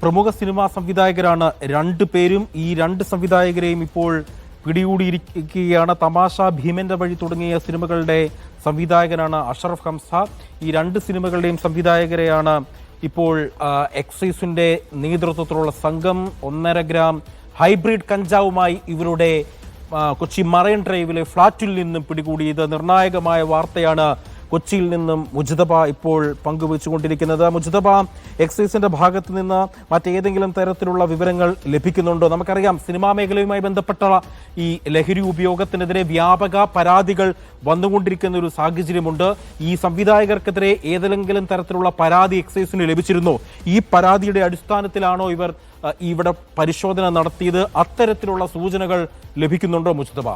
പ്രമുഖ സിനിമാ സംവിധായകരാണ് രണ്ടുപേരും. ഈ രണ്ട് സംവിധായകരെയും ഇപ്പോൾ പിടികൂടിയിരിക്കുകയാണ്. തമാശ, ഭീമന്റെ വഴി തുടങ്ങിയ സിനിമകളുടെ സംവിധായകനാണ് അഷറഫ് ഹംസ. ഈ രണ്ട് സിനിമകളുടെയും സംവിധായകരെയാണ് ഇപ്പോൾ എക്സൈസിന്റെ നേതൃത്വത്തിലുള്ള സംഘം 1.5 ഗ്രാം ഹൈബ്രിഡ് കഞ്ചാവുമായി ഇവരുടെ കൊച്ചി മറൈൻ ഡ്രൈവിലെ ഫ്ളാറ്റിൽ നിന്നും പിടികൂടിയത്. നിർണായകമായ വാർത്തയാണ് കൊച്ചിയിൽ നിന്നും മുജിതബ ഇപ്പോൾ പങ്കുവച്ചുകൊണ്ടിരിക്കുന്നത്. മുജിതബ, എക്സൈസിന്റെ ഭാഗത്ത് നിന്ന് മറ്റേതെങ്കിലും തരത്തിലുള്ള വിവരങ്ങൾ ലഭിക്കുന്നുണ്ടോ? നമുക്കറിയാം, സിനിമാ മേഖലയുമായി ബന്ധപ്പെട്ട ഈ ലഹരി ഉപയോഗത്തിനെതിരെ വ്യാപക പരാതികൾ വന്നുകൊണ്ടിരിക്കുന്ന ഒരു സാഹചര്യമുണ്ട്. ഈ സംവിധായകർക്കെതിരെ ഏതെങ്കിലും തരത്തിലുള്ള പരാതി എക്സൈസിന് ലഭിച്ചിരുന്നോ? ഈ പരാതിയുടെ അടിസ്ഥാനത്തിലാണോ ഇവർ ഇവിടെ പരിശോധന നടത്തിയത്? അത്തരത്തിലുള്ള സൂചനകൾ ലഭിക്കുന്നുണ്ടോ മുജിതബ?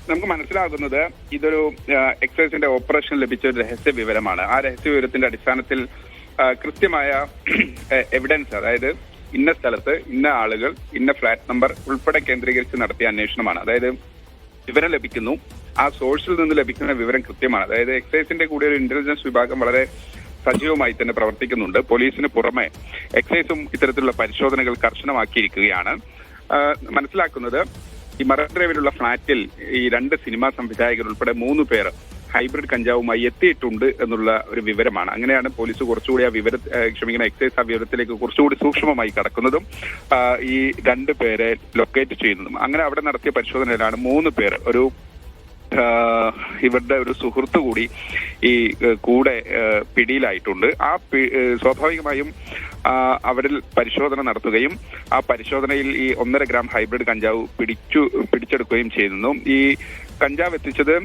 നമുക്ക് മനസ്സിലാകുന്നത് ഇതൊരു എക്സൈസിന്റെ ഓപ്പറേഷൻ ലഭിച്ച ഒരു രഹസ്യ വിവരമാണ്. ആ രഹസ്യ വിവരത്തിന്റെ അടിസ്ഥാനത്തിൽ കൃത്യമായ എവിഡൻസ്, അതായത് ഇന്ന സ്ഥലത്ത് ഇന്ന ആളുകൾ ഇന്ന ഫ്ലാറ്റ് നമ്പർ ഉൾപ്പെടെ കേന്ദ്രീകരിച്ച് നടത്തിയ അന്വേഷണമാണ്. അതായത് വിവരം ലഭിക്കുന്നു, ആ സോഴ്സിൽ നിന്ന് ലഭിക്കുന്ന വിവരം കൃത്യമാണ്. അതായത് എക്സൈസിന്റെ കൂടെ ഒരു ഇന്റലിജൻസ് വിഭാഗം വളരെ സജീവമായി തന്നെ പ്രവർത്തിക്കുന്നുണ്ട്. പോലീസിന് പുറമെ എക്സൈസും ഇത്തരത്തിലുള്ള പരിശോധനകൾ കർശനമാക്കിയിരിക്കുകയാണ്. മനസ്സിലാക്കുന്നത് ഈ മറൈൻ ഡ്രൈവിലുള്ള ഫ്ളാറ്റിൽ ഈ രണ്ട് സിനിമാ സംവിധായകർ ഉൾപ്പെടെ 3 പേർ ഹൈബ്രിഡ് കഞ്ചാവുമായി എത്തിയിട്ടുണ്ട് എന്നുള്ള ഒരു വിവരമാണ്. അങ്ങനെയാണ് പോലീസ് കുറച്ചുകൂടി എക്സൈസ് ആ വിവരത്തിലേക്ക് കുറച്ചുകൂടി സൂക്ഷ്മമായി കടക്കുന്നതും ഈ 2 പേരെ ലൊക്കേറ്റ് ചെയ്യുന്നതും. അങ്ങനെ അവിടെ നടത്തിയ പരിശോധനയിലാണ് 3 പേർ, ഇവരുടെ ഒരു സുഹൃത്ത് കൂടി ഈ കൂടെ പിടിയിലായിട്ടുണ്ട്. സ്വാഭാവികമായും അവരിൽ പരിശോധന നടത്തുകയും ആ പരിശോധനയിൽ ഈ 1.5 ഗ്രാം ഹൈബ്രിഡ് കഞ്ചാവ് പിടിച്ചെടുക്കുകയും ചെയ്യുന്നു. ഈ കഞ്ചാവ് എത്തിച്ചത്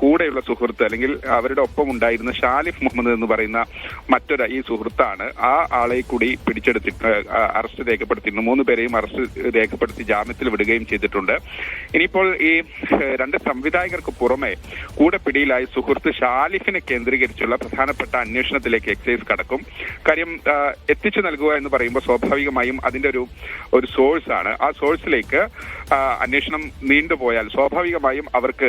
കൂടെയുള്ള സുഹൃത്ത്, അല്ലെങ്കിൽ അവരുടെ ഒപ്പം ഉണ്ടായിരുന്ന ഷാലിഫ് മുഹമ്മദ് എന്ന് പറയുന്ന ഈ സുഹൃത്താണ്. ആ ആളെ കൂടി പിടിച്ചെടുത്തിട്ട് അറസ്റ്റ് രേഖപ്പെടുത്തിയിരുന്നു. 3 പേരെയും അറസ്റ്റ് രേഖപ്പെടുത്തി ജാമ്യത്തിൽ വിടുകയും ചെയ്തിട്ടുണ്ട്. ഇനിയിപ്പോൾ ഈ 2 സംവിധായകർക്ക് പുറമെ കൂടെ പിടിയിലായ സുഹൃത്ത് ഷാലിഫിനെ കേന്ദ്രീകരിച്ചുള്ള പ്രധാനപ്പെട്ട അന്വേഷണത്തിലേക്ക് എക്സൈസ് കടക്കും. കാര്യം എത്തിച്ചു നൽകുക എന്ന് പറയുമ്പോൾ സ്വാഭാവികമായും അതിന്റെ ഒരു സോഴ്സ് ആണ്. ആ സോഴ്സിലേക്ക് അന്വേഷണം നീണ്ടുപോയാൽ സ്വാഭാവികമായും അവർക്ക്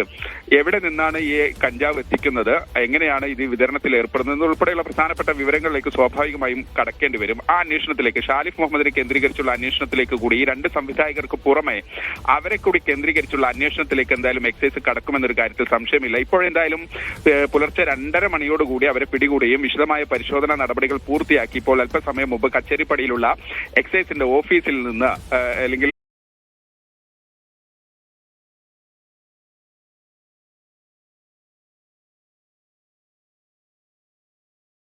എവിടെ നിന്നാണ് ഈ കഞ്ചാവ് എത്തിക്കുന്നത്, എങ്ങനെയാണ് ഇത് വിതരണത്തിൽ ഏർപ്പെടുന്നത് ഉൾപ്പെടെയുള്ള പ്രധാനപ്പെട്ട വിവരങ്ങളിലേക്ക് സ്വാഭാവികമായും കടക്കേണ്ടി വരും. ആ അന്വേഷണത്തിലേക്ക്, ഷാലിഫ് മുഹമ്മദിനെ കേന്ദ്രീകരിച്ചുള്ള അന്വേഷണത്തിലേക്ക് കൂടി ഈ 2 സംവിധായകർക്ക് പുറമെ അവരെ കൂടി കേന്ദ്രീകരിച്ചുള്ള അന്വേഷണത്തിലേക്ക് എന്തായാലും എക്സൈസ് കടക്കുമെന്നൊരു കാര്യത്തിൽ സംശയമില്ല. ഇപ്പോഴെന്തായാലും പുലർച്ചെ 2:30 മണിയോടുകൂടി അവരെ പിടികൂടുകയും വിശദമായ പരിശോധനാ നടപടികൾ പൂർത്തിയാക്കി ഇപ്പോൾ അല്പസമയം മുമ്പ് കച്ചേരിപ്പടിയിലുള്ള എക്സൈസിന്റെ ഓഫീസിൽ നിന്ന് അല്ലെങ്കിൽ